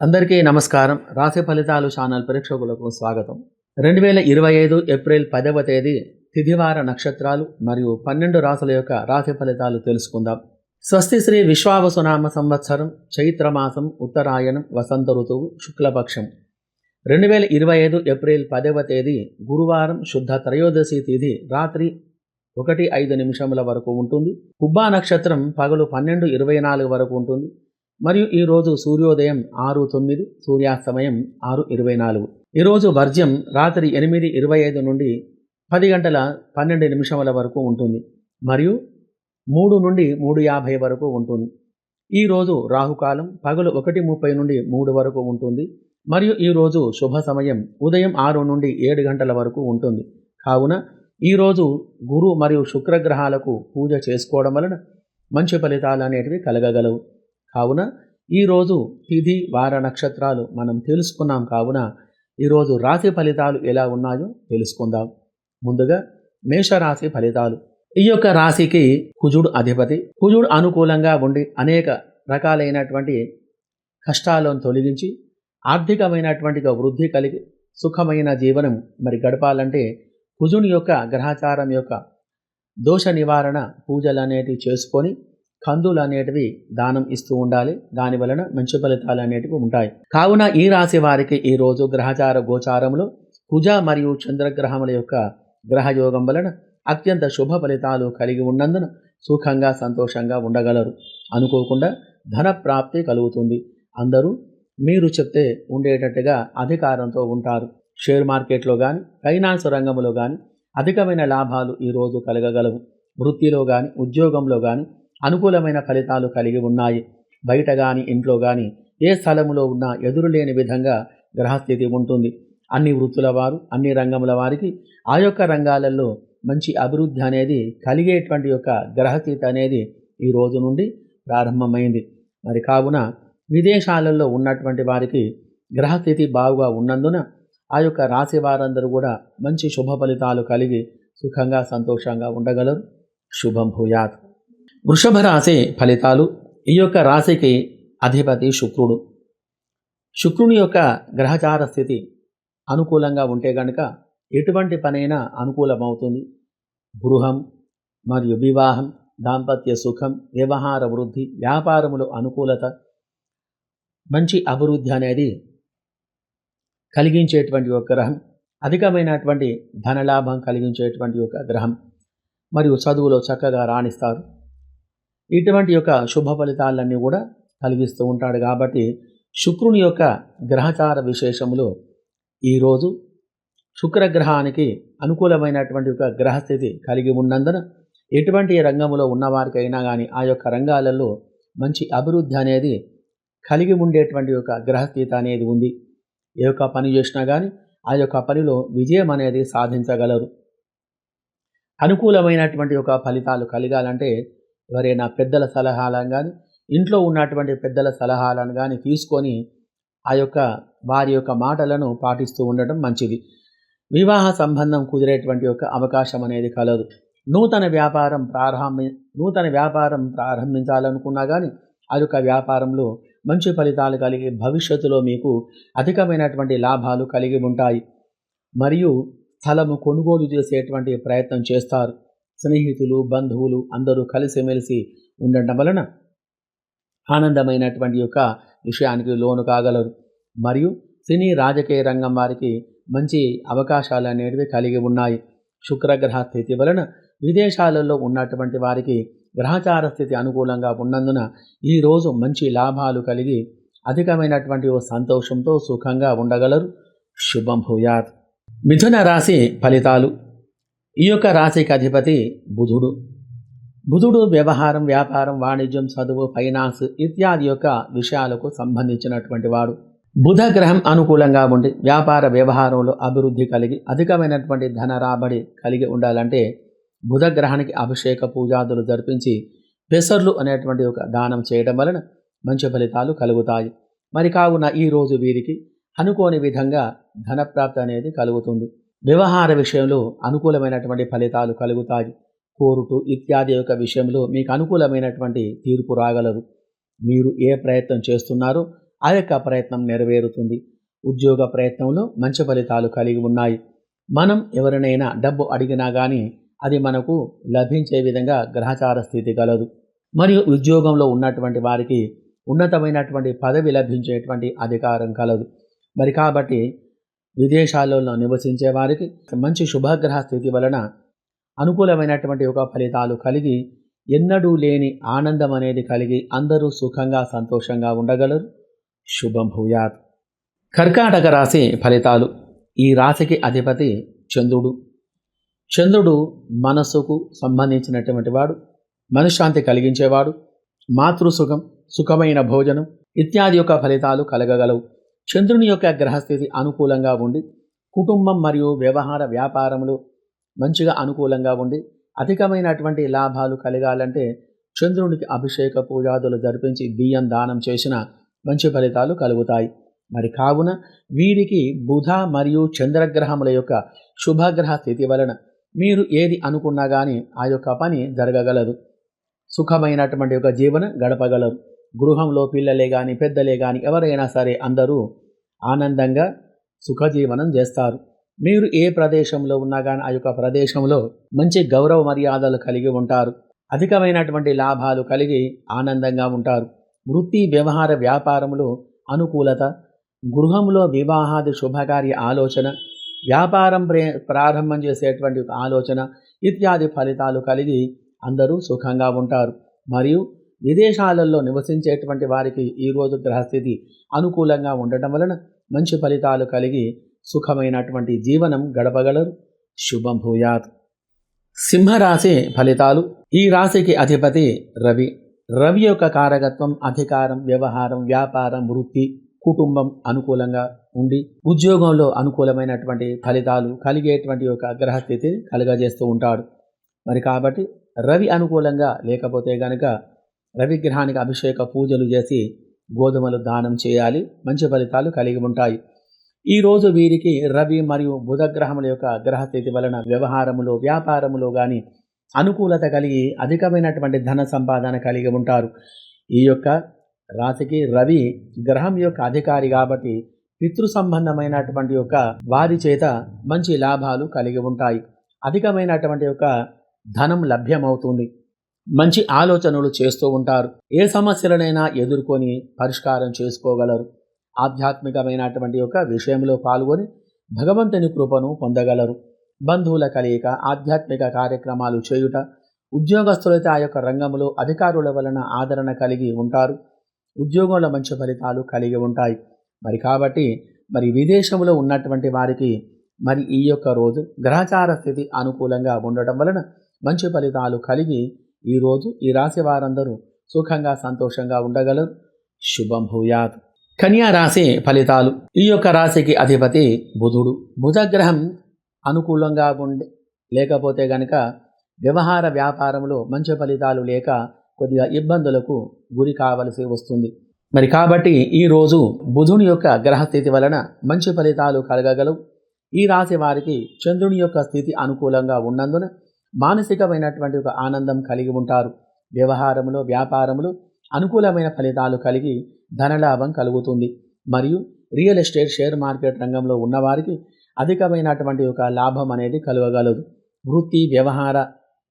అందరికీ నమస్కారం. రాశి ఫలితాలు ఛానల్ ప్రేక్షకులకు స్వాగతం. 2025 ఏప్రిల్ 10వ తేదీ తిథివార నక్షత్రాలు మరియు 12 రాశుల యొక్క రాశి ఫలితాలు తెలుసుకుందాం. స్వస్తి శ్రీ విశ్వావసునామ సంవత్సరం చైత్రమాసం ఉత్తరాయణం వసంత ఋతువు శుక్లపక్షం 2025 ఏప్రిల్ 10వ తేదీ గురువారం శుద్ధ త్రయోదశి తిథి రాత్రి 1:05 వరకు ఉంటుంది. పుబ్బా నక్షత్రం పగలు 12:24 వరకు ఉంటుంది మరియు ఈరోజు సూర్యోదయం 6:09, సూర్యాస్తమయం 6:24. ఈరోజు వర్జ్యం రాత్రి 8:25 నుండి 10:12 వరకు ఉంటుంది మరియు 3 నుండి 3:50 వరకు ఉంటుంది. ఈరోజు రాహుకాలం పగలు 1:30 నుండి 3 వరకు ఉంటుంది మరియు ఈరోజు శుభ సమయం ఉదయం 6 నుండి 7 గంటల వరకు ఉంటుంది. కావున ఈరోజు గురు మరియు శుక్రగ్రహాలకు పూజ చేసుకోవడం వలన మంచి ఫలితాలు అనేటివి కలగగలవు. కావున ఈరోజు తిథి వార నక్షత్రాలు మనం తెలుసుకున్నాం. కావున ఈరోజు రాశి ఫలితాలు ఎలా ఉన్నాయో తెలుసుకుందాం. ముందుగా మేషరాశి ఫలితాలు. ఈ యొక్క రాశికి కుజుడు అధిపతి. కుజుడు అనుకూలంగా ఉండి అనేక రకాలైనటువంటి కష్టాలను తొలగించి ఆర్థికమైనటువంటి వృద్ధి కలిగి సుఖమైన జీవనం గడపాలంటే కుజుని యొక్క గ్రహచారం యొక్క దోష నివారణ పూజలు అనేటివి చేసుకొని కందులు అనేటివి దానం ఇస్తూ ఉండాలి. దాని వలన మంచి ఫలితాలు అనేటివి ఉంటాయి. కావున ఈ రాశి వారికి ఈరోజు గ్రహచార గోచారంలో కుజ మరియు చంద్రగ్రహముల యొక్క గ్రహయోగం వలన అత్యంత శుభ ఫలితాలు కలిగి ఉన్నందున సుఖంగా సంతోషంగా ఉండగలరు. అనుకోకుండా ధన ప్రాప్తి కలుగుతుంది. అందరూ మీరు చెప్తే ఉండేటట్టుగా అధికారంతో ఉంటారు. షేర్ మార్కెట్లో కానీ ఫైనాన్స్ రంగంలో కానీ అధికమైన లాభాలు ఈరోజు కలగగలవు. వృత్తిలో కానీ ఉద్యోగంలో కానీ అనుకూలమైన ఫలితాలు కలిగి ఉన్నాయి. బయట కానీ ఇంట్లో కానీ ఏ స్థలములో ఉన్నా ఎదురులేని విధంగా గ్రహస్థితి ఉంటుంది. అన్ని వృత్తుల వారు అన్ని రంగముల వారికి ఆ యొక్క రంగాలలో మంచి అభివృద్ధి అనేది కలిగేటువంటి యొక్క గ్రహస్థితి అనేది ఈ రోజు నుండి ప్రారంభమైంది. కావున విదేశాలలో ఉన్నటువంటి వారికి గ్రహస్థితి బాగుగా ఉన్నందున ఆ యొక్క రాశి వారందరూ కూడా మంచి శుభ ఫలితాలు కలిగి సుఖంగా సంతోషంగా ఉండగలరు. శుభం భూయాత్. వృషభ రాశి ఫలితాలు. ఈ యొక్క రాశికి అధిపతి శుక్రుడు. శుక్రుని యొక్క గ్రహచార స్థితి అనుకూలంగా ఉంటే గనుక ఎటువంటి పనైనా అనుకూలమవుతుంది. గృహం మరియు వివాహం, దాంపత్య సుఖం, వ్యవహార వృద్ధి, వ్యాపారములో అనుకూలత, మంచి అభివృద్ధి అనేది కలిగించేటువంటి ఒక గ్రహం. అధికమైనటువంటి ధనలాభం కలిగించేటువంటి ఒక గ్రహం మరియు చదువులో చక్కగా రాణిస్తారు. ఇటువంటి యొక్క శుభ ఫలితాలన్నీ కూడా కలిగిస్తూ ఉంటాడు. కాబట్టి శుక్రుని యొక్క గ్రహచార విశేషములు ఈరోజు శుక్రగ్రహానికి అనుకూలమైనటువంటి ఒక గ్రహస్థితి కలిగి ఉన్నందున ఎటువంటి రంగంలో ఉన్నవారికైనా కానీ ఆ యొక్క రంగాలలో మంచి అభివృద్ధి అనేది కలిగి ఉండేటువంటి ఒక గ్రహస్థితి అనేది ఉంది. ఏ యొక్క పని చేసినా కానీ ఆ యొక్క పనిలో విజయం అనేది సాధించగలరు. అనుకూలమైనటువంటి ఒక ఫలితాలు కలగాలంటే ఎవరైనా పెద్దల సలహాలను కానీ ఇంట్లో ఉన్నటువంటి పెద్దల సలహాలను కానీ తీసుకొని ఆ యొక్క వారి యొక్క మాటలను పాటిస్తూ ఉండటం మంచిది. వివాహ సంబంధం కుదిరేటువంటి యొక్క అవకాశం అనేది కలదు. నూతన వ్యాపారం ప్రారంభించాలనుకున్నా కానీ ఆ యొక్క వ్యాపారంలో మంచి ఫలితాలు కలిగి భవిష్యత్తులో మీకు అధికమైనటువంటి లాభాలు కలిగి ఉంటాయి. మరియు స్థలము కొనుగోలు చేసేటువంటి ప్రయత్నం చేస్తారు. స్నేహితులు బంధువులు అందరూ కలిసిమెలిసి ఉండటం వలన ఆనందమైనటువంటి యొక్క విషయానికి లోను కాగలరు. మరియు సినీ రాజకీయ రంగం వారికి మంచి అవకాశాలు అనేటివి కలిగి ఉన్నాయి. శుక్రగ్రహ స్థితి వలన విదేశాలలో ఉన్నటువంటి వారికి గ్రహచార స్థితి అనుకూలంగా ఉన్నందున ఈరోజు మంచి లాభాలు కలిగి అధికమైనటువంటి సంతోషంతో సుఖంగా ఉండగలరు. శుభం భూయాత్. మిథున రాశి ఫలితాలు. ఈ యొక్క రాశికి అధిపతి బుధుడు. బుధుడు వ్యవహారం, వ్యాపారం, వాణిజ్యం, చదువు, ఫైనాన్స్ ఇత్యాది యొక్క విషయాలకు సంబంధించినటువంటి వాడు. బుధ గ్రహం అనుకూలంగా ఉండి వ్యాపార వ్యవహారంలో అభివృద్ధి కలిగి అధికమైనటువంటి ధన రాబడి కలిగి ఉండాలంటే బుధ గ్రహానికి అభిషేక పూజాదులు జరిపించి పెసర్లు అనేటువంటి ఒక దానం చేయడం వలన మంచి ఫలితాలు కలుగుతాయి. కావున ఈరోజు వీరికి అనుకోని విధంగా ధనప్రాప్తి అనేది కలుగుతుంది. వ్యవహార విషయంలో అనుకూలమైనటువంటి ఫలితాలు కలుగుతాయి. కోర్టు ఇత్యాది యొక్క విషయంలో మీకు అనుకూలమైనటువంటి తీర్పు రాగలదు. మీరు ఏ ప్రయత్నం చేస్తున్నారో ఆ యొక్క ప్రయత్నం నెరవేరుతుంది. ఉద్యోగ ప్రయత్నంలో మంచి ఫలితాలు కలిగి ఉన్నాయి. మనం ఎవరినైనా డబ్బు అడిగినా కానీ అది మనకు లభించే విధంగా గ్రహచార స్థితి కలదు. మరియు ఉద్యోగంలో ఉన్నటువంటి వారికి ఉన్నతమైనటువంటి పదవి లభించేటువంటి అధికారం కలదు. మరి కాబట్టి విదేశాలలో నివసించే వారికి మంచి శుభగ్రహ స్థితి వలన అనుకూలమైనటువంటి ఒక ఫలితాలు కలిగి ఎన్నడూ లేని ఆనందం అనేది కలిగి అందరూ సుఖంగా సంతోషంగా ఉండగలరు. శుభం భూయాత్. కర్కాటక రాశి ఫలితాలు. ఈ రాశికి అధిపతి చంద్రుడు. చంద్రుడు మనస్సుకు సంబంధించినటువంటి వాడు, మనశ్శాంతి కలిగించేవాడు. మాతృసుఖం, సుఖమైన భోజనం ఇత్యాది యొక్క ఫలితాలు కలగగలవు. చంద్రుని యొక్క గ్రహస్థితి అనుకూలంగా ఉండి కుటుంబం మరియు వ్యవహార వ్యాపారములు మంచిగా అనుకూలంగా ఉండి అధికమైనటువంటి లాభాలు కలగాలంటే చంద్రునికి అభిషేక పూజాదులు జరిపించి బియ్యం దానం చేసిన మంచి ఫలితాలు కలుగుతాయి. మరి కావున వీరికి బుధ మరియు చంద్రగ్రహముల యొక్క శుభగ్రహ స్థితి వలన మీరు ఏది అనుకున్నా కానీ ఆ యొక్క పని జరగగలదు. సుఖమైనటువంటి ఒక జీవనం గడపగలరు. గృహంలో పిల్లలే కానీ పెద్దలే కానీ ఎవరైనా సరే అందరూ ఆనందంగా సుఖజీవనం చేస్తారు. మీరు ఏ ప్రదేశంలో ఉన్నా కానీ ఆ యొక్క ప్రదేశంలో మంచి గౌరవ మర్యాదలు కలిగి ఉంటారు. అధికమైనటువంటి లాభాలు కలిగి ఆనందంగా ఉంటారు. వృత్తి వ్యవహార వ్యాపారములో అనుకూలత, గృహంలో వివాహాది శుభకార్య ఆలోచన, వ్యాపారం ప్రారంభం చేసేటువంటి ఆలోచన ఇత్యాది ఫలితాలు కలిగి అందరూ సుఖంగా ఉంటారు. మరియు విదేశాలలో నివసించేటువంటి వారికి ఈరోజు గ్రహస్థితి అనుకూలంగా ఉండటం వలన మంచి ఫలితాలు కలిగి సుఖమైనటువంటి జీవనం గడపగలరు. శుభం భూయాత్. సింహరాశి ఫలితాలు. ఈ రాశికి అధిపతి రవి. రవి యొక్క కారకత్వం అధికారం, వ్యవహారం, వ్యాపారం, వృత్తి, కుటుంబం అనుకూలంగా ఉండి ఉద్యోగంలో అనుకూలమైనటువంటి ఫలితాలు కలిగేటువంటి యొక్క గ్రహస్థితిని కలుగజేస్తూ ఉంటాడు. మరి కాబట్టి రవి అనుకూలంగా లేకపోతే గనక రవి గ్రహానికి అభిషేక పూజలు చేసి గోధుమలు దానం చేయాలి. మంచి ఫలితాలు కలిగి ఉంటాయి. ఈరోజు వీరికి రవి మరియు బుధ గ్రహముల యొక్క గ్రహస్థితి వలన వ్యవహారములో వ్యాపారములో కానీ అనుకూలత కలిగి అధికమైనటువంటి ధన సంపాదన కలిగి ఉంటారు. ఈ యొక్క రాశికి రవి గ్రహం యొక్క అధికారి కాబట్టి పితృ సంబంధమైనటువంటి యొక్క వారి చేత మంచి లాభాలు కలిగి ఉంటాయి. అధికమైనటువంటి యొక్క ధనం లభ్యమవుతుంది. మంచి ఆలోచనలు చేస్తూ ఉంటారు. ఏ సమస్యలనైనా ఎదుర్కొని పరిష్కారం చేసుకోగలరు. ఆధ్యాత్మికమైనటువంటి యొక్క విషయంలో పాల్గొని భగవంతుని కృపను పొందగలరు. బంధువుల కలయిక, ఆధ్యాత్మిక కార్యక్రమాలు చేయుట, ఉద్యోగస్తులైతే ఆ యొక్క రంగంలో అధికారుల వలన ఆదరణ కలిగి ఉంటారు. ఉద్యోగంలో మంచి ఫలితాలు కలిగి ఉంటాయి. మరి కాబట్టి విదేశంలో ఉన్నటువంటి వారికి ఈ యొక్క రోజు గ్రహచార స్థితి అనుకూలంగా ఉండటం వలన మంచి ఫలితాలు కలిగి ఈరోజు ఈ రాశి వారందరూ సుఖంగా సంతోషంగా ఉండగలరు. శుభం భూయాత్. కన్యా రాశి ఫలితాలు. ఈ యొక్క రాశికి అధిపతి బుధుడు. బుధగ్రహం అనుకూలంగా లేకపోతే గనక వ్యవహార వ్యాపారంలో మంచి ఫలితాలు లేక కొద్దిగా ఇబ్బందులకు గురి కావలసి వస్తుంది. మరి కాబట్టి ఈరోజు బుధుని యొక్క గ్రహస్థితి వలన మంచి ఫలితాలు కలగగలవు. ఈ రాశి వారికి చంద్రుని యొక్క స్థితి అనుకూలంగా ఉన్నందున మానసికమైనటువంటి ఒక ఆనందం కలిగి ఉంటారు. వ్యవహారములో వ్యాపారములో అనుకూలమైన ఫలితాలు కలిగి ధనలాభం కలుగుతుంది. మరియు రియల్ ఎస్టేట్, షేర్ మార్కెట్ రంగంలో ఉన్నవారికి అధికమైనటువంటి ఒక లాభం అనేది కలగగలదు. వృత్తి వ్యవహార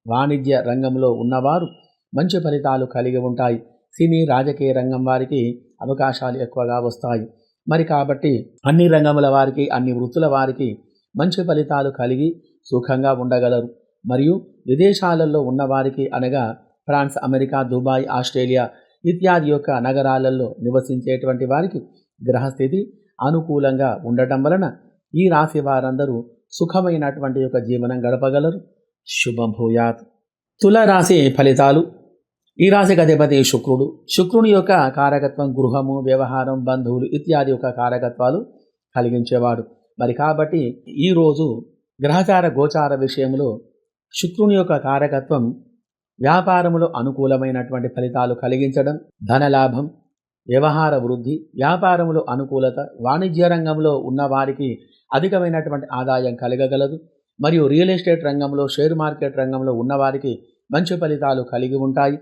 వాణిజ్య రంగంలో ఉన్నవారు మంచి ఫలితాలు కలిగి ఉంటాయి. సినీ రాజకీయ రంగం వారికి అవకాశాలు ఎక్కువగా వస్తాయి. మరి కాబట్టి అన్ని రంగముల వారికి, అన్ని వృత్తుల వారికి మంచి ఫలితాలు కలిగి సుఖంగా ఉండగలరు. మరియు విదేశాలలో ఉన్నవారికి అనగా ఫ్రాన్స్, అమెరికా, దుబాయ్, ఆస్ట్రేలియా ఇత్యాది యొక్క నగరాలలో నివసించేటువంటి వారికి గ్రహస్థితి అనుకూలంగా ఉండటం వలన ఈ రాశి వారందరూ సుఖమైనటువంటి యొక్క జీవనం గడపగలరు. శుభం భూయాత్. తులారాశి ఫలితాలు. ఈ రాశికి అధిపతి శుక్రుడు. శుక్రుని యొక్క కారకత్వం గృహము, వ్యవహారం, బంధువులు ఇత్యాది యొక్క కారకత్వాలు కలిగించేవాడు. మరి కాబట్టి ఈరోజు గ్రహచార గోచార విషయంలో శుక్రుని యొక్క కారకత్వం వ్యాపారములో అనుకూలమైనటువంటి ఫలితాలు కలిగించడం, ధనలాభం, వ్యవహార వృద్ధి, వ్యాపారములో అనుకూలత, వాణిజ్య రంగంలో ఉన్నవారికి అధికమైనటువంటి ఆదాయం కలగగలదు. మరియు రియల్ ఎస్టేట్ రంగంలో, షేర్ మార్కెట్ రంగంలో ఉన్నవారికి మంచి ఫలితాలు కలిగి ఉంటాయి.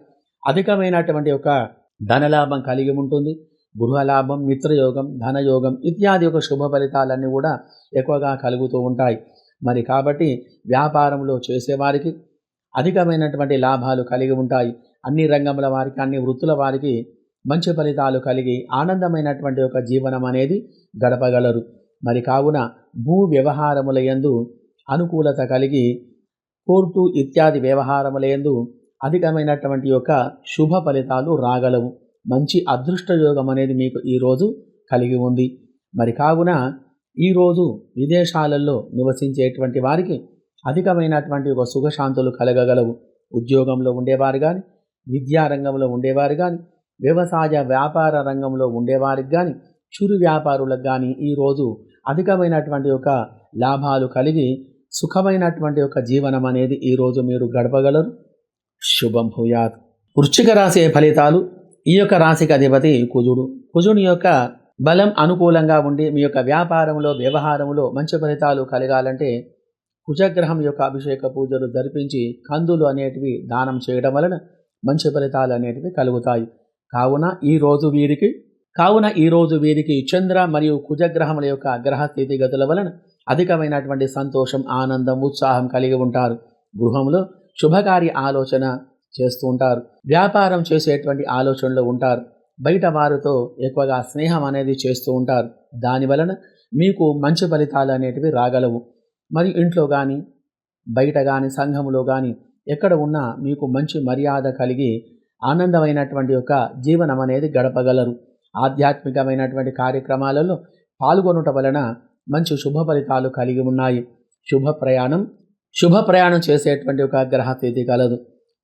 అధికమైనటువంటి ఒక ధనలాభం కలిగి ఉంటుంది. గృహలాభం, మిత్రయోగం, ధనయోగం ఇత్యాది యొక్క శుభ ఫలితాలన్నీ కూడా ఎక్కువగా కలుగుతూ ఉంటాయి. మరి కాబట్టి వ్యాపారంలో చేసేవారికి అధికమైనటువంటి లాభాలు కలిగి ఉంటాయి. అన్ని రంగముల వారికి, అన్ని వృత్తుల వారికి మంచి ఫలితాలు కలిగి ఆనందమైనటువంటి ఒక జీవనం అనేది గడపగలరు. మరి కావున భూ వ్యవహారముల యందు అనుకూలత కలిగి కోర్టు ఇత్యాది వ్యవహారముల యందు అధికమైనటువంటి యొక్క శుభ ఫలితాలు రాగలవు. మంచి అదృష్ట యోగం అనేది మీకు ఈరోజు కలిగి ఉంది. మరి కావున ఈరోజు విదేశాలలో నివసించేటువంటి వారికి అధికమైనటువంటి ఒక సుఖశాంతులు కలగగలవు. ఉద్యోగంలో ఉండేవారు కానీ, విద్యారంగంలో ఉండేవారు కానీ, వ్యవసాయ వ్యాపార రంగంలో ఉండేవారికి కానీ, చిరు వ్యాపారులకు కానీ ఈరోజు అధికమైనటువంటి ఒక లాభాలు కలిగి సుఖమైనటువంటి ఒక జీవనం అనేది ఈరోజు మీరు గడపగలరు. శుభం భూయాత్. వృశ్చిక రాశి ఫలితాలు. ఈ యొక్క రాశికి అధిపతి కుజుడు. కుజుని యొక్క బలం అనుకూలంగా ఉండి మీ యొక్క వ్యాపారంలో, వ్యవహారంలో మంచి ఫలితాలు కలగాలంటే కుజగ్రహం యొక్క అభిషేక పూజలు జరిపించి కందులు అనేటివి దానం చేయడం వలన మంచి ఫలితాలు అనేటివి కలుగుతాయి. కావున ఈరోజు వీరికి చంద్ర మరియు కుజగ్రహముల యొక్క గ్రహ స్థితిగతుల వలన అధికమైనటువంటి సంతోషం, ఆనందం, ఉత్సాహం కలిగి ఉంటారు. గృహంలో శుభకార్య ఆలోచన చేస్తూ ఉంటారు. వ్యాపారం చేసేటువంటి ఆలోచనలో ఉంటారు. బయట వారితో ఎక్కువగా స్నేహం అనేది చేస్తూ ఉంటారు. దానివలన మీకు మంచి ఫలితాలు అనేటివి రాగలవు. మరి ఇంట్లో కానీ, బయట కానీ, సంఘములో కానీ ఎక్కడ ఉన్నా మీకు మంచి మర్యాద కలిగి ఆనందమైనటువంటి యొక్క జీవనం అనేది గడపగలరు. ఆధ్యాత్మికమైనటువంటి కార్యక్రమాలలో పాల్గొనటం వలన మంచి శుభ ఫలితాలు కలిగి ఉన్నాయి. శుభ ప్రయాణం చేసేటువంటి ఒక గ్రహ స్థితి కలదు.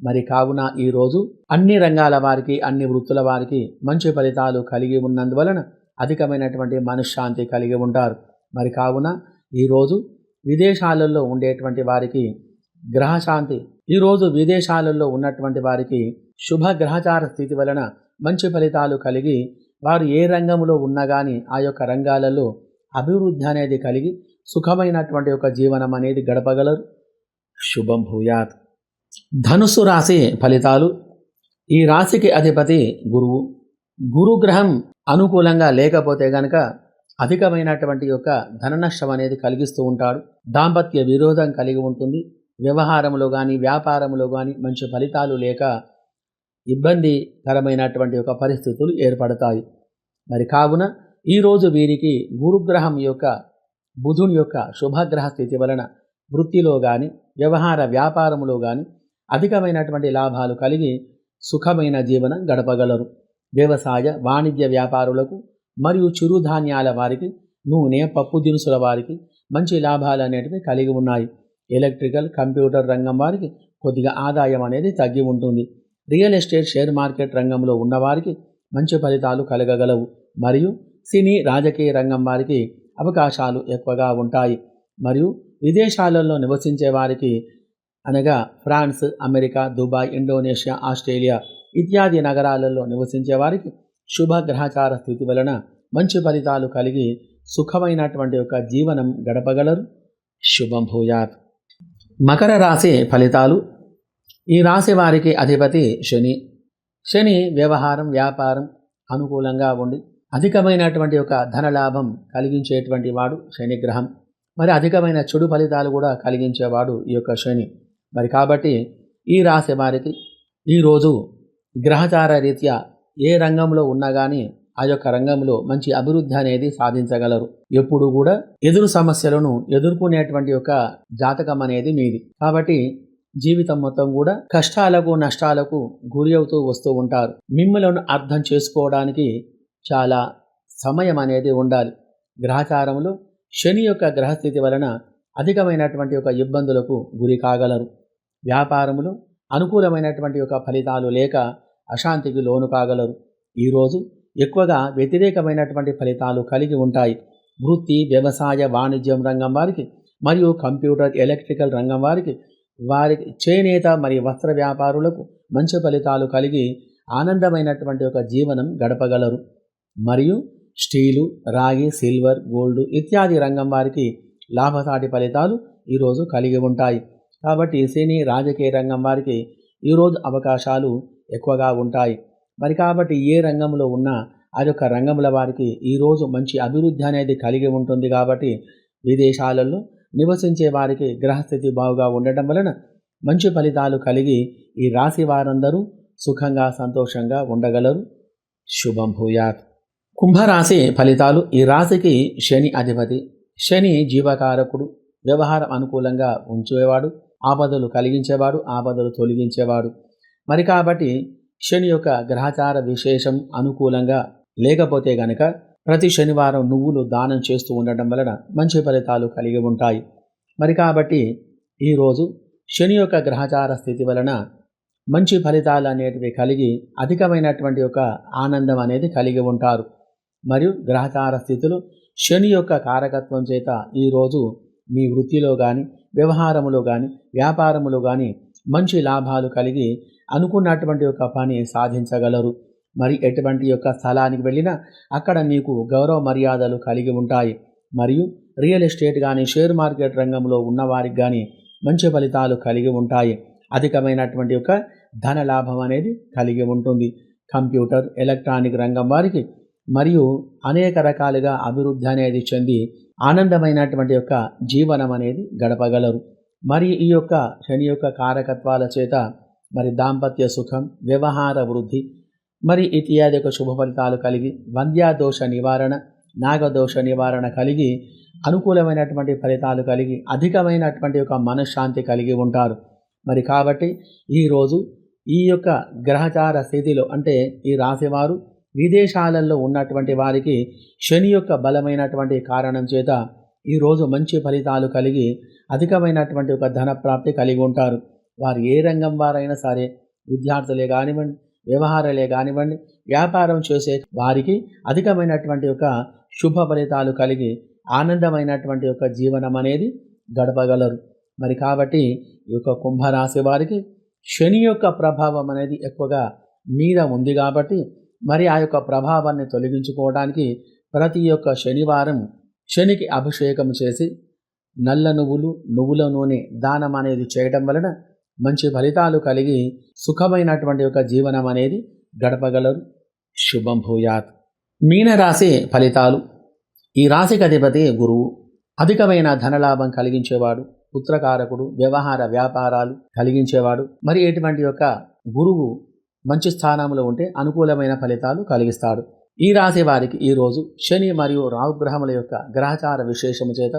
మరి కావున ఈరోజు అన్ని రంగాల వారికి, అన్ని వృత్తుల వారికి మంచి ఫలితాలు కలిగి ఉన్నందువలన అధికమైనటువంటి మనశ్శాంతి కలిగి ఉంటారు. మరి కావున ఈరోజు విదేశాలలో ఉండేటువంటి వారికి గ్రహశాంతి, ఈరోజు విదేశాలలో ఉన్నటువంటి వారికి శుభ గ్రహచార స్థితి వలన మంచి ఫలితాలు కలిగి వారు ఏ రంగంలో ఉన్నా కానీ ఆ యొక్క రంగాలలో అభివృద్ధి అనేది కలిగి సుఖమైనటువంటి ఒక జీవనం అనేది గడపగలరు. శుభం భూయాత్. ధనుస్సు రాశి ఫలితాలు. ఈ రాశికి అధిపతి గురువు. గురుగ్రహం అనుకూలంగా లేకపోతే గనక అధికమైనటువంటి యొక్క ధన నష్టం అనేది కలిగిస్తూ ఉంటాడు. దాంపత్య విరోధం కలిగి ఉంటుంది. వ్యవహారంలో కానీ, వ్యాపారంలో కానీ మంచి ఫలితాలు లేక ఇబ్బందికరమైనటువంటి ఒక పరిస్థితులు ఏర్పడతాయి. మరి కావున ఈరోజు వీరికి గురుగ్రహం యొక్క, బుధుని యొక్క శుభగ్రహ స్థితి వలన వృత్తిలో కానీ, వ్యవహార వ్యాపారములో కానీ అధికమైనటువంటి లాభాలు కలిగి సుఖమైన జీవనం గడపగలరు. వ్యవసాయ వాణిజ్య వ్యాపారులకు మరియు చిరుధాన్యాల వారికి, నూనె, పప్పు దినుసుల వారికి మంచి లాభాలు అనేటివి కలిగి ఉన్నాయి. ఎలక్ట్రికల్, కంప్యూటర్ రంగం వారికి కొద్దిగా ఆదాయం అనేది తగ్గి ఉంటుంది. రియల్ ఎస్టేట్, షేర్ మార్కెట్ రంగంలో ఉన్నవారికి మంచి ఫలితాలు కలగగలవు. మరియు సినీ, రాజకీయ రంగం వారికి అవకాశాలు ఎక్కువగా ఉంటాయి. మరియు విదేశాలలో నివసించే వారికి అనగా France, America, Dubai, Indonesia, Australia ఇత్యాది నగరాలలో నివసించే వారికి శుభ గ్రహచార స్థితి వలన మంచి ఫలితాలు కలిగి సుఖమైనటువంటి ఒక జీవనం గడపగలరు. శుభం భూయాత్. మకర రాశి ఫలితాలు. ఈ రాశి వారికి అధిపతి శని. శని వ్యవహారం, వ్యాపారం అనుకూలంగా ఉండి అధికమైనటువంటి ఒక ధనలాభం కలిగించేటువంటి వాడు శని గ్రహం. మరి అధికమైన చెడు ఫలితాలు కూడా కలిగించేవాడు ఈ యొక్క శని. మరి కాబట్టి ఈ రాశి వారికి ఈరోజు గ్రహచార రీత్యా ఏ రంగంలో ఉన్నా కానీ ఆ యొక్క రంగంలో మంచి అభివృద్ధి అనేది సాధించగలరు. ఎప్పుడు కూడా ఎదురు సమస్యలను ఎదుర్కొనేటువంటి ఒక జాతకం అనేది మీది. కాబట్టి జీవితం మొత్తం కూడా కష్టాలకు, నష్టాలకు గురి అవుతూ వస్తూ ఉంటారు. మిమ్మల్ని అర్థం చేసుకోవడానికి చాలా సమయం అనేది ఉండాలి. గ్రహచారంలో శని యొక్క గ్రహస్థితి వలన అధికమైనటువంటి ఒక ఇబ్బందులకు గురి కాగలరు. వ్యాపారములో అనుకూలమైనటువంటి ఒక ఫలితాలు లేక అశాంతికి లోను కాగలరు. ఈరోజు ఎక్కువగా వ్యతిరేకమైనటువంటి ఫలితాలు కలిగి ఉంటాయి. వృత్తి, వ్యవసాయ, వాణిజ్యం రంగం వారికి మరియు కంప్యూటర్, ఎలక్ట్రికల్ రంగం వారికి చేనేత మరియు వస్త్ర వ్యాపారులకు మంచి ఫలితాలు కలిగి ఆనందమైనటువంటి ఒక జీవనం గడపగలరు. మరియు స్టీలు, రాగి, సిల్వర్, గోల్డ్ ఇత్యాది రంగం వారికి లాభసాటి ఫలితాలు ఈరోజు కలిగి ఉంటాయి. కాబట్టి సినీ, రాజకీయ రంగం వారికి ఈరోజు అవకాశాలు ఎక్కువగా ఉంటాయి. మరి కాబట్టి ఏ రంగంలో ఉన్నా ఆ యొక్క రంగముల వారికి ఈరోజు మంచి అభివృద్ధి అనేది కలిగి ఉంటుంది. కాబట్టి విదేశాలలో నివసించే వారికి గ్రహస్థితి బాగుగా ఉండటం వలన మంచి ఫలితాలు కలిగి ఈ రాశి వారందరూ సుఖంగా సంతోషంగా ఉండగలరు. శుభం భూయాత్. కుంభరాశి ఫలితాలు. ఈ రాశికి శని అధిపతి. శని జీవకారకుడు, వ్యవహారం అనుకూలంగా ఉంచేవాడు, ఆపదలు కలిగించేవాడు, ఆపదలు తొలగించేవాడు. మరి కాబట్టి శని యొక్క గ్రహచార విశేషం అనుకూలంగా లేకపోతే గనక ప్రతి శనివారం నువ్వులు దానం చేస్తూ ఉండటం వలన మంచి ఫలితాలు కలిగి ఉంటాయి. మరి కాబట్టి ఈరోజు శని యొక్క గ్రహచార స్థితి వలన మంచి ఫలితాలు అనేటివి కలిగి అధికమైనటువంటి ఒక ఆనందం అనేది కలిగి ఉంటారు. మరియు గ్రహచార స్థితిలో శని యొక్క కారకత్వం చేత ఈరోజు మీ వృత్తిలో కానీ, వ్యవహారములో కానీ, వ్యాపారములో కానీ మంచి లాభాలు కలిగి అనుకున్నటువంటి ఒక పని సాధించగలరు. మరి ఎటువంటి యొక్క స్థలానికి వెళ్ళినా అక్కడ మీకు గౌరవ మర్యాదలు కలిగి ఉంటాయి. మరియు రియల్ ఎస్టేట్ కానీ, షేర్ మార్కెట్ రంగంలో ఉన్నవారికి కానీ మంచి ఫలితాలు కలిగి ఉంటాయి. అధికమైనటువంటి యొక్క ధన లాభం అనేది కలిగి ఉంటుంది. కంప్యూటర్, ఎలక్ట్రానిక్ రంగం వారికి మరియు అనేక రకాలుగా అభివృద్ధి అనేది చెంది ఆనందమైనటువంటి యొక్క జీవనం అనేది గడపగలరు. మరి ఈ యొక్క శని యొక్క కారకత్వాల చేత మరి దాంపత్య సుఖం, వ్యవహార వృద్ధి మరి ఇత్యాది యొక్క శుభ ఫలితాలు కలిగి వంద్యాదోష నివారణ, నాగదోష నివారణ కలిగి అనుకూలమైనటువంటి ఫలితాలు కలిగి అధికమైనటువంటి యొక్క మనశ్శాంతి కలిగి ఉంటారు. మరి కాబట్టి ఈరోజు ఈ యొక్క గ్రహచార స్థితిలో అంటే ఈ రాశివారు విదేశాలలో ఉన్నటువంటి వారికి శని యొక్క బలమైనటువంటి కారణం చేత ఈరోజు మంచి ఫలితాలు కలిగి అధికమైనటువంటి ఒక ధన ప్రాప్తి కలిగి ఉంటారు. వారు ఏ రంగం వారైనా సరే, విద్యార్థులే కానివ్వండి, వ్యవహారాలే కానివ్వండి, వ్యాపారం చేసే వారికి అధికమైనటువంటి ఒక శుభ ఫలితాలు కలిగి ఆనందమైనటువంటి ఒక జీవనం అనేది గడపగలరు. మరి కాబట్టి ఈ యొక్క కుంభరాశి వారికి శని యొక్క ప్రభావం అనేది ఎక్కువగా మీద ఉంది. కాబట్టి మరి ఆ యొక్క ప్రభావాన్ని తొలగించుకోవడానికి ప్రతి ఒక్క శనివారం శనికి అభిషేకం చేసి నల్ల నువ్వులు, నువ్వుల నూనె దానం అనేది చేయడం వలన మంచి ఫలితాలు కలిగి సుఖమైనటువంటి ఒక జీవనం అనేది గడపగలరు. శుభం భూయాత్. మీనరాశి ఫలితాలు. ఈ రాశికి అధిపతి గురువు. అధికమైన ధనలాభం కలిగించేవాడు, పుత్రకారకుడు, వ్యవహార వ్యాపారాలు కలిగించేవాడు. మరి ఎటువంటి యొక్క గురువు మంచి స్థానంలో ఉంటే అనుకూలమైన ఫలితాలు కలిగిస్తాడు. ఈ రాశి వారికి ఈరోజు శని మరియు రాహుగ్రహముల యొక్క గ్రహచార విశేషము చేత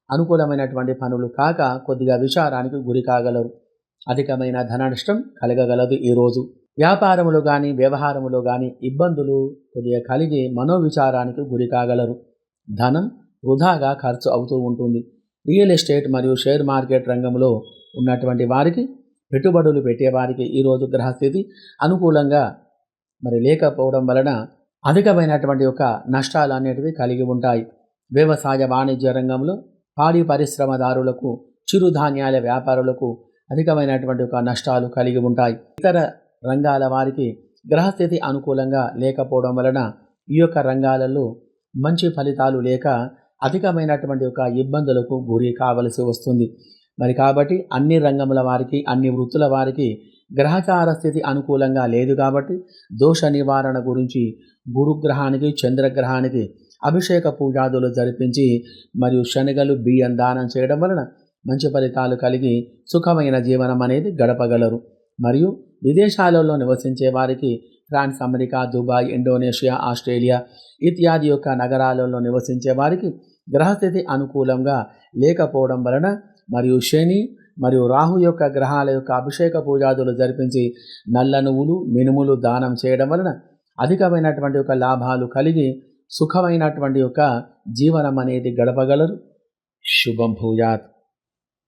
అనుకూలమైనటువంటి పనులు కాక కొద్దిగా విచారానికి గురి కాగలరు. అధికమైన ధన నష్టం కలగగలదు. ఈరోజు వ్యాపారములో కానీ, వ్యవహారములో కానీ ఇబ్బందులు కొద్దిగా కలిగి మనోవిచారానికి గురి కాగలరు. ధనం వృధాగా ఖర్చు అవుతూ ఉంటుంది. రియల్ ఎస్టేట్ మరియు షేర్ మార్కెట్ రంగంలో ఉన్నటువంటి వారికి, పెట్టుబడులు పెట్టేవారికి ఈరోజు గ్రహస్థితి అనుకూలంగా మరి లేకపోవడం వలన అధికమైనటువంటి యొక్క నష్టాలు అనేటివి కలిగి ఉంటాయి. వ్యవసాయ వాణిజ్య రంగంలో పాడి పరిశ్రమదారులకు, చిరుధాన్యాల వ్యాపారులకు అధికమైనటువంటి ఒక నష్టాలు కలిగి ఉంటాయి. ఇతర రంగాల వారికి గ్రహస్థితి అనుకూలంగా లేకపోవడం వలన ఈ యొక్క రంగాలలో మంచి ఫలితాలు లేక అధికమైనటువంటి ఒక ఇబ్బందులకు గురి కావలసి వస్తుంది. మరి కాబట్టి అన్ని రంగముల వారికి, అన్ని వృత్తుల వారికి గ్రహచార స్థితి అనుకూలంగా లేదు. కాబట్టి దోష నివారణ గురించి గురుగ్రహానికి, చంద్రగ్రహానికి అభిషేక పూజాదులు జరిపించి మరియు శనగలు, బియ్యం దానం చేయడం వలన మంచి ఫలితాలు కలిగి సుఖమైన జీవనం అనేది గడపగలరు. మరియు విదేశాలలో నివసించే వారికి France, America, Dubai, Indonesia, Australia ఇత్యాది యొక్క నగరాలలో నివసించే వారికి గ్రహస్థితి అనుకూలంగా లేకపోవడం వలన మరియు శని మరియు రాహు యొక్క గ్రహాల యొక్క అభిషేక పూజాదులు జరిపించి నల్ల నువ్వులు, మినుములు దానం చేయడం వలన అధికమైనటువంటి ఒక లాభాలు కలిగి సుఖమైనటువంటి యొక్క జీవనం అనేది గడపగలరు. శుభం భూయాత్.